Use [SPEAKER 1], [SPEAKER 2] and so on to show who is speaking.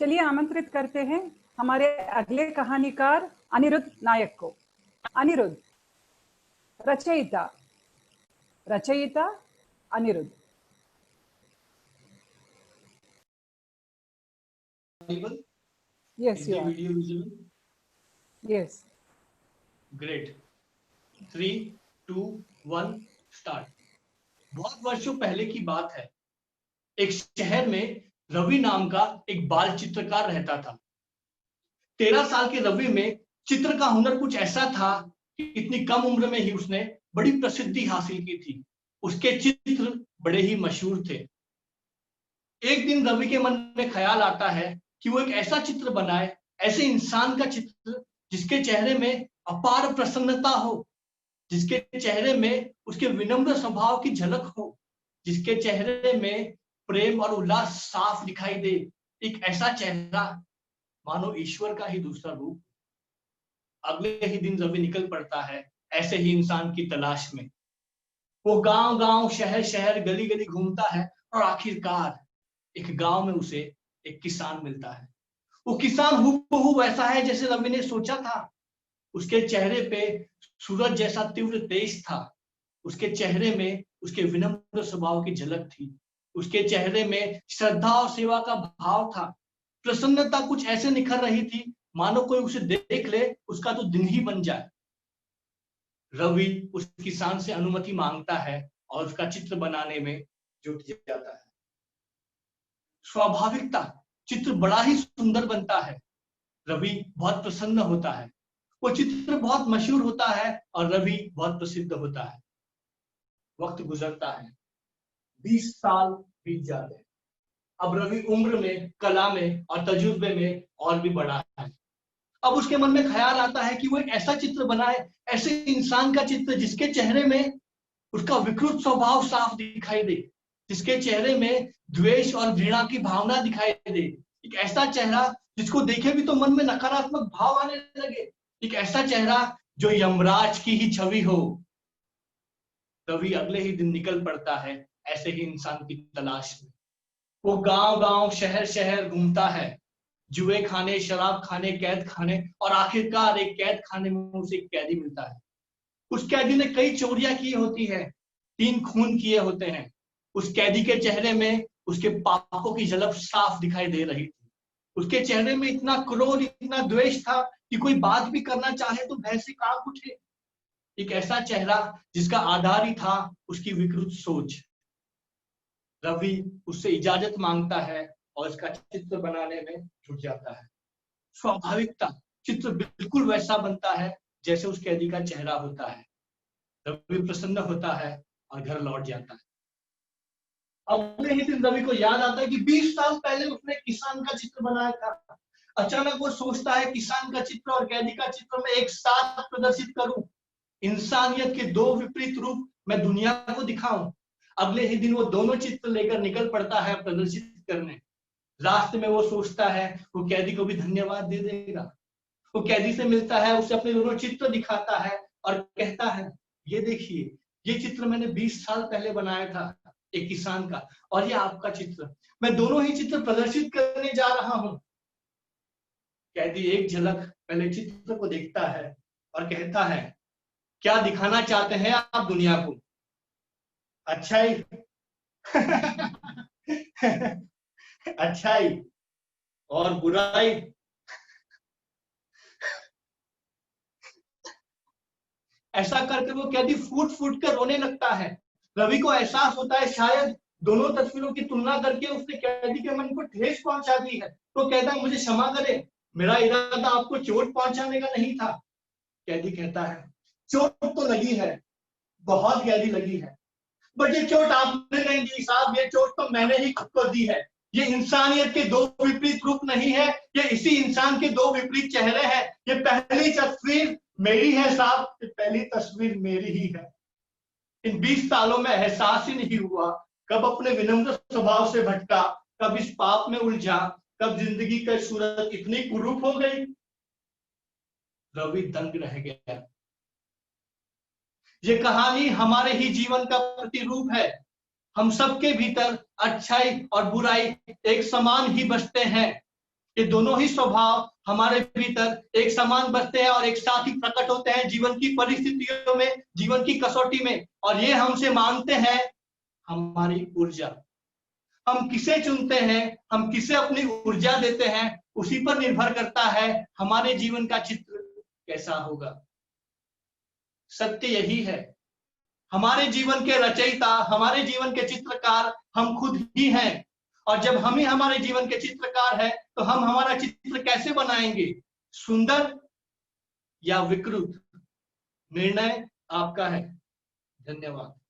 [SPEAKER 1] चलिए आमंत्रित करते हैं हमारे अगले कहानीकार अनिरुद्ध नायक को। अनिरुद्ध, रचयिता रचयिता Anirudh. Yes, you are.
[SPEAKER 2] Video visible?
[SPEAKER 1] Yes.
[SPEAKER 2] Great. 3, 2, 1, start. बहुत वर्षों पहले की बात है। एक शहर में रवि नाम का एक बाल चित्रकार रहता था। 13 साल के रवि में चित्र का हुनर कुछ ऐसा था कि इतनी कम उम्र में ही उसने बड़ी प्रसिद्धि हासिल की थी। उसके चित्र बड़े ही मशहूर थे। एक दिन रवि के मन में ख्याल आता है कि वो एक ऐसा चित्र बनाए, ऐसे इंसान का चित्र जिसके चेहरे में अपार प्रसन्नता हो, जिसके चेहरे में उसके विनम्र स्वभाव की झलक हो, जिसके चेहरे में प्रेम और उल्लास साफ दिखाई दे। एक ऐसा चेहरा मानो ईश्वर का ही दूसरा रूप। अगले ही दिन रवि निकल पड़ता है ऐसे ही इंसान की तलाश में। वो गांव गांव, शहर शहर, गली गली घूमता है और आखिरकार एक गांव में उसे एक किसान मिलता है। वो किसान हूबहू वैसा है जैसे रवि ने सोचा था। उसके चेहरे पे सूरज जैसा तीव्र तेज था। उसके चेहरे में उसके विनम्र स्वभाव की झलक थी। उसके चेहरे में श्रद्धा और सेवा का भाव था। प्रसन्नता कुछ ऐसे निखर रही थी मानो कोई उसे देख ले उसका तो दिन ही बन जाए। रवि उस किसान से अनुमति मांगता है और उसका चित्र बनाने में जुट जाता है। स्वाभाविकता चित्र बड़ा ही सुंदर बनता है। रवि बहुत प्रसन्न होता है। वो चित्र बहुत मशहूर होता है और रवि बहुत प्रसिद्ध होता है। वक्त गुजरता है, 20 साल बीत जाते हैं। अब रवि उम्र में, कला में और तजुर्बे में और भी बड़ा है। अब उसके मन में ख्याल आता है कि वो एक ऐसा चित्र बनाए, ऐसे इंसान का चित्र जिसके चेहरे में उसका विकृत स्वभाव साफ दिखाई दे, जिसके चेहरे में द्वेष और घृणा की भावना दिखाई दे। एक ऐसा चेहरा जिसको देखे भी तो मन में नकारात्मक भाव आने लगे। एक ऐसा चेहरा जो यमराज की ही छवि हो। रवि अगले ही दिन निकल पड़ता है ऐसे ही इंसान की तलाश में। वो गांव गांव, शहर शहर घूमता है, जुए खाने, शराब खाने, कैद खाने, और आखिरकार एक कैद खाने में उसे एक कैदी मिलता है। उस कैदी ने कई चोरियां की होती है, 3 खून किए होते हैं। उस कैदी के चेहरे में उसके पापों की झलक साफ दिखाई दे रही थी। उसके चेहरे में इतना क्रोध, इतना द्वेष था कि कोई बात भी करना चाहे तो भय से कांप उठे। एक ऐसा चेहरा जिसका आधार ही था उसकी विकृत सोच। रवि उससे इजाजत मांगता है और इसका चित्र बनाने में जुट जाता है। स्वाभाविकता चित्र बिल्कुल वैसा बनता है जैसे उस कैदी का चेहरा होता है। रवि प्रसन्न होता है और घर लौट जाता है। अगले ही दिन रवि को याद आता है कि 20 साल पहले उसने किसान का चित्र बनाया था। अचानक वो सोचता है किसान का चित्र और कैदी का चित्र मैं एक साथ प्रदर्शित करूं। इंसानियत के 2 विपरीत रूप मैं दुनिया को दिखाऊं। अगले ही दिन वो दोनों चित्र लेकर निकल पड़ता है प्रदर्शित करने। रास्ते में वो सोचता है वो कैदी को भी धन्यवाद दे देगा। वो कैदी से मिलता है, उसे अपने दोनों चित्र दिखाता है और कहता है ये देखिए, ये चित्र मैंने 20 साल पहले बनाया था एक किसान का, और ये आपका चित्र। मैं दोनों ही चित्र प्रदर्शित करने जा रहा हूं। कैदी एक झलक पहले चित्र को देखता है और कहता है क्या दिखाना चाहते हैं आप दुनिया को? अच्छाई अच्छाई और बुराई। ऐसा करके वो कैदी फूट फूट कर रोने लगता है। रवि को एहसास होता है शायद दोनों तस्वीरों की तुलना करके उसने कैदी के मन को ठेस पहुंचा दी है। तो कहता है मुझे क्षमा करें, मेरा इरादा आपको चोट पहुंचाने का नहीं था। कैदी कहता है चोट तो लगी है, बहुत गहरी लगी है, बट ये चोट आपने नहीं दी साहब, ये चोट तो मैंने ही खुद को दी है। ये इंसानियत के 2 विपरीत रूप नहीं है, ये इसी इंसान के 2 विपरीत चेहरे हैं। ये पहली तस्वीर मेरी है साहब, ये पहली तस्वीर मेरी ही है। इन 20 सालों में एहसास ही नहीं हुआ कब अपने विनम्र स्वभाव से भटका, कब इस पाप में उलझा, कब जिंदगी का सूरत इतनी कुरूप हो गई। रवि दंग रह गया। ये कहानी हमारे ही जीवन का प्रतिरूप है। हम सबके भीतर अच्छाई और बुराई एक समान ही बसते हैं। ये दोनों ही स्वभाव हमारे भीतर एक समान बसते हैं और एक साथ ही प्रकट होते हैं जीवन की परिस्थितियों में, जीवन की कसौटी में। और ये हमसे मांगते हैं हमारी ऊर्जा। हम किसे चुनते हैं, हम किसे अपनी ऊर्जा देते हैं, उसी पर निर्भर करता है हमारे जीवन का चित्र कैसा होगा। सत्य यही है, हमारे जीवन के रचयिता, हमारे जीवन के चित्रकार हम खुद ही हैं। और जब हम ही हमारे जीवन के चित्रकार हैं, तो हम हमारा चित्र कैसे बनाएंगे, सुंदर या विकृत, निर्णय आपका है। धन्यवाद।